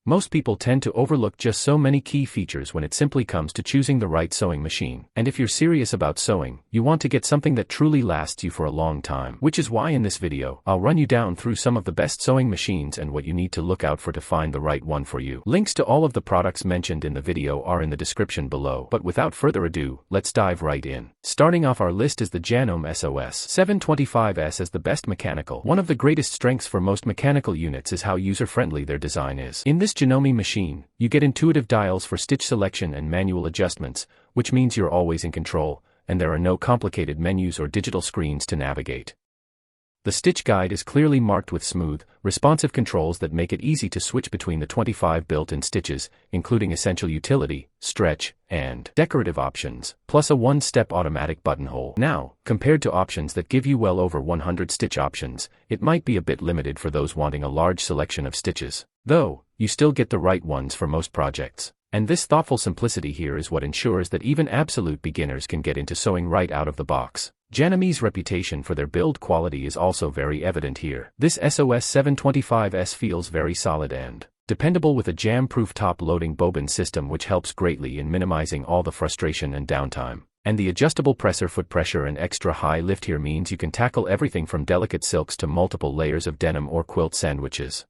Most people tend to overlook just so many key features when it simply comes to choosing the right sewing machine. And if you're serious about sewing, you want to get something that truly lasts you for a long time. Which is why in this video, I'll run you down through some of the best sewing machines and what you need to look out for to find the right one for you. Links to all of the products mentioned in the video are in the description below. But without further ado, let's dive right in. Starting off our list is the Janome SOS 725S as the best mechanical. One of the greatest strengths for most mechanical units is how user-friendly their design is. In this Janome machine, you get intuitive dials for stitch selection and manual adjustments, which means you're always in control, and there are no complicated menus or digital screens to navigate. The stitch guide is clearly marked with smooth, responsive controls that make it easy to switch between the 25 built-in stitches, including essential utility, stretch, and decorative options, plus a one-step automatic buttonhole. Now, compared to options that give you well over 100 stitch options, it might be a bit limited for those wanting a large selection of stitches. Though, you still get the right ones for most projects. And this thoughtful simplicity here is what ensures that even absolute beginners can get into sewing right out of the box. Janome's reputation for their build quality is also very evident here. This SOS 725S feels very solid and dependable with a jam-proof top-loading bobbin system which helps greatly in minimizing all the frustration and downtime. And the adjustable presser foot pressure and extra high lift here means you can tackle everything from delicate silks to multiple layers of denim or quilt sandwiches.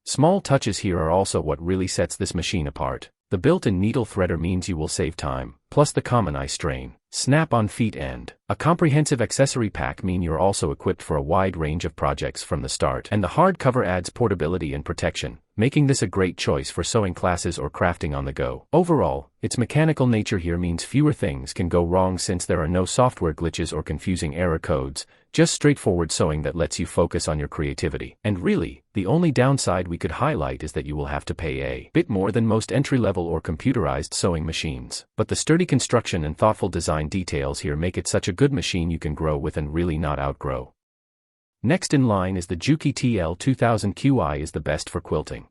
Small touches here are also what really sets this machine apart. The built-in needle threader means you will save time, plus the common eye strain, snap-on feet and a comprehensive accessory pack mean you're also equipped for a wide range of projects from the start. And the hardcover adds portability and protection, making this a great choice for sewing classes or crafting on the go. Overall, its mechanical nature here means fewer things can go wrong since there are no software glitches or confusing error codes, just straightforward sewing that lets you focus on your creativity. And really, the only downside we could highlight is that you will have to pay a bit more than most entry-level or computerized sewing machines. But the sturdy construction and thoughtful design details here make it such a good machine you can grow with and really not outgrow. Next in line is the Juki TL2000QI is the best for quilting.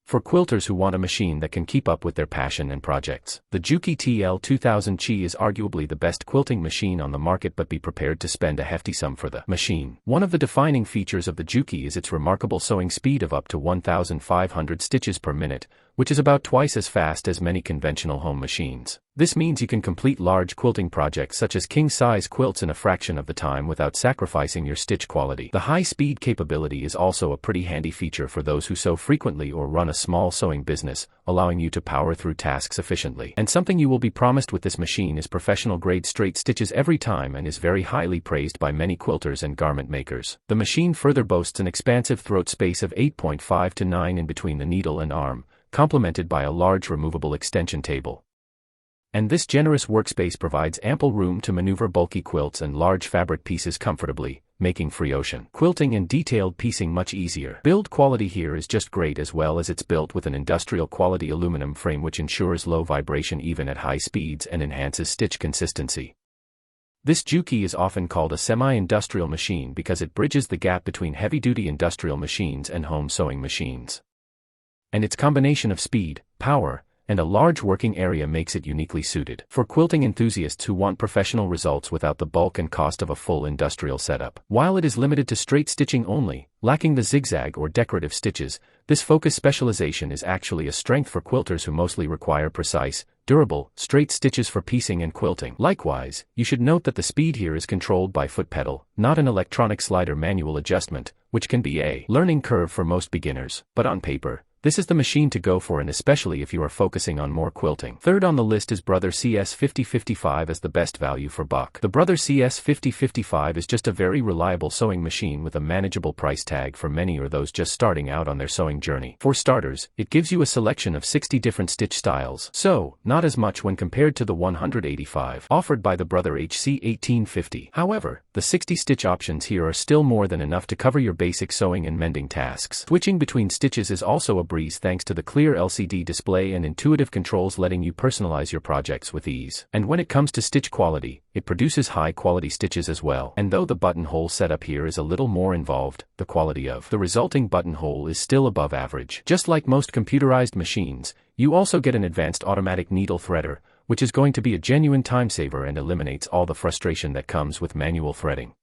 For quilters who want a machine that can keep up with their passion and projects, the Juki TL2000Qi is arguably the best quilting machine on the market, but be prepared to spend a hefty sum for the machine. One of the defining features of the Juki is its remarkable sewing speed of up to 1,500 stitches per minute, which is about twice as fast as many conventional home machines. This means you can complete large quilting projects such as king-size quilts in a fraction of the time without sacrificing your stitch quality. The high-speed capability is also a pretty handy feature for those who sew frequently or run a small sewing business, allowing you to power through tasks efficiently. And something you will be promised with this machine is professional-grade straight stitches every time and is very highly praised by many quilters and garment makers. The machine further boasts an expansive throat space of 8.5 to 9 in between the needle and arm, complemented by a large removable extension table. And this generous workspace provides ample room to maneuver bulky quilts and large fabric pieces comfortably, making free-ocean quilting and detailed piecing much easier. Build quality here is just great, as well as it's built with an industrial-quality aluminum frame which ensures low vibration even at high speeds and enhances stitch consistency. This Juki is often called a semi-industrial machine because it bridges the gap between heavy-duty industrial machines and home sewing machines. And its combination of speed, power, and a large working area makes it uniquely suited for quilting enthusiasts who want professional results without the bulk and cost of a full industrial setup. While it is limited to straight stitching only, lacking the zigzag or decorative stitches, this focused specialization is actually a strength for quilters who mostly require precise, durable, straight stitches for piecing and quilting. Likewise, you should note that the speed here is controlled by foot pedal, not an electronic slider manual adjustment, which can be a learning curve for most beginners. But on paper, this is the machine to go for, and especially if you are focusing on more quilting. Third on the list is Brother CS5055 as the best value for buck. The Brother CS5055 is just a very reliable sewing machine with a manageable price tag for many or those just starting out on their sewing journey. For starters, it gives you a selection of 60 different stitch styles, so not as much when compared to the 185 offered by the Brother HC1850. However, the 60 stitch options here are still more than enough to cover your basic sewing and mending tasks. Switching between stitches is also a breeze thanks to the clear LCD display and intuitive controls letting you personalize your projects with ease. And when it comes to stitch quality, it produces high-quality stitches as well. And though the buttonhole setup here is a little more involved, the quality of the resulting buttonhole is still above average. Just like most computerized machines, you also get an advanced automatic needle threader, which is going to be a genuine time saver and eliminates all the frustration that comes with manual threading.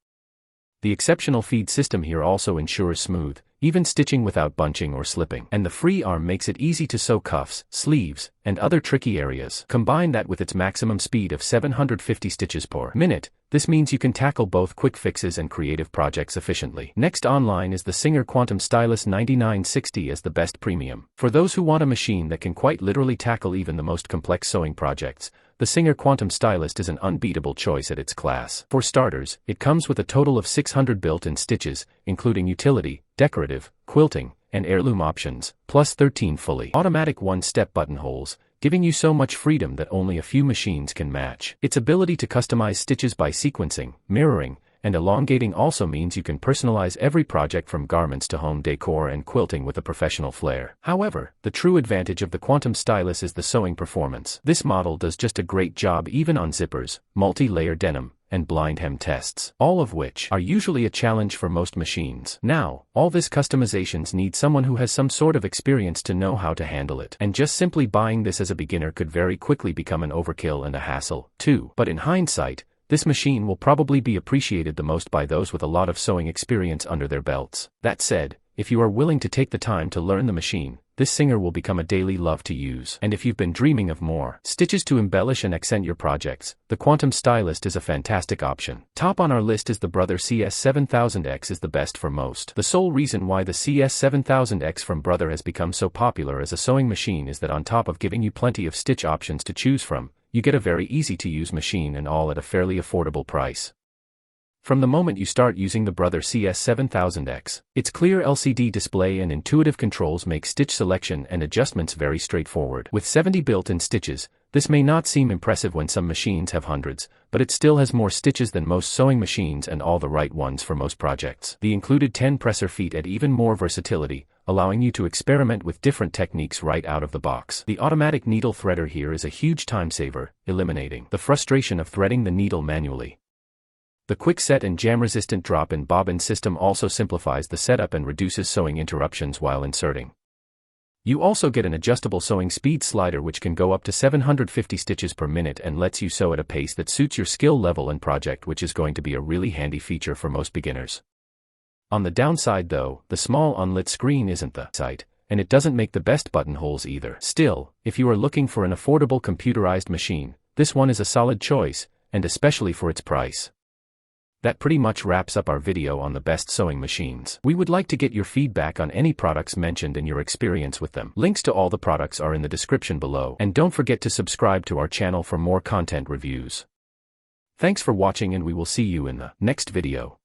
The exceptional feed system here also ensures smooth, even stitching without bunching or slipping. And the free arm makes it easy to sew cuffs, sleeves, and other tricky areas. Combine that with its maximum speed of 750 stitches per minute, this means you can tackle both quick fixes and creative projects efficiently. Next online is the Singer Quantum Stylist 9960 as the best premium. For those who want a machine that can quite literally tackle even the most complex sewing projects, the Singer Quantum Stylist is an unbeatable choice at its class. For starters, it comes with a total of 600 built-in stitches, including utility, decorative, quilting, and heirloom options, plus 13 fully automatic one-step buttonholes, giving you so much freedom that only a few machines can match. Its ability to customize stitches by sequencing, mirroring, and elongating also means you can personalize every project from garments to home decor and quilting with a professional flair. However, the true advantage of the Quantum Stylus is the sewing performance. This model does just a great job even on zippers, multi-layer denim, and blind hem tests, all of which are usually a challenge for most machines. Now, all this customizations need someone who has some sort of experience to know how to handle it. And just simply buying this as a beginner could very quickly become an overkill and a hassle, too. But in hindsight, this machine will probably be appreciated the most by those with a lot of sewing experience under their belts. That said, if you are willing to take the time to learn the machine, this Singer will become a daily love to use. And if you've been dreaming of more stitches to embellish and accent your projects, the Quantum Stylist is a fantastic option. Top on our list is the Brother CS7000X is the best for most. The sole reason why the CS7000X from Brother has become so popular as a sewing machine is that on top of giving you plenty of stitch options to choose from, you get a very easy-to-use machine and all at a fairly affordable price. From the moment you start using the Brother CS7000X, its clear LCD display and intuitive controls make stitch selection and adjustments very straightforward. With 70 built-in stitches, this may not seem impressive when some machines have hundreds, but it still has more stitches than most sewing machines and all the right ones for most projects. The included 10 presser feet add even more versatility, allowing you to experiment with different techniques right out of the box. The automatic needle threader here is a huge time saver, eliminating the frustration of threading the needle manually. The quick set and jam-resistant drop-in bobbin system also simplifies the setup and reduces sewing interruptions while inserting. You also get an adjustable sewing speed slider which can go up to 750 stitches per minute and lets you sew at a pace that suits your skill level and project, which is going to be a really handy feature for most beginners. On the downside though, the small unlit screen isn't the sight, and it doesn't make the best buttonholes either. Still, if you are looking for an affordable computerized machine, this one is a solid choice, and especially for its price. That pretty much wraps up our video on the best sewing machines. We would like to get your feedback on any products mentioned and your experience with them. Links to all the products are in the description below, and don't forget to subscribe to our channel for more content reviews. Thanks for watching and we will see you in the next video.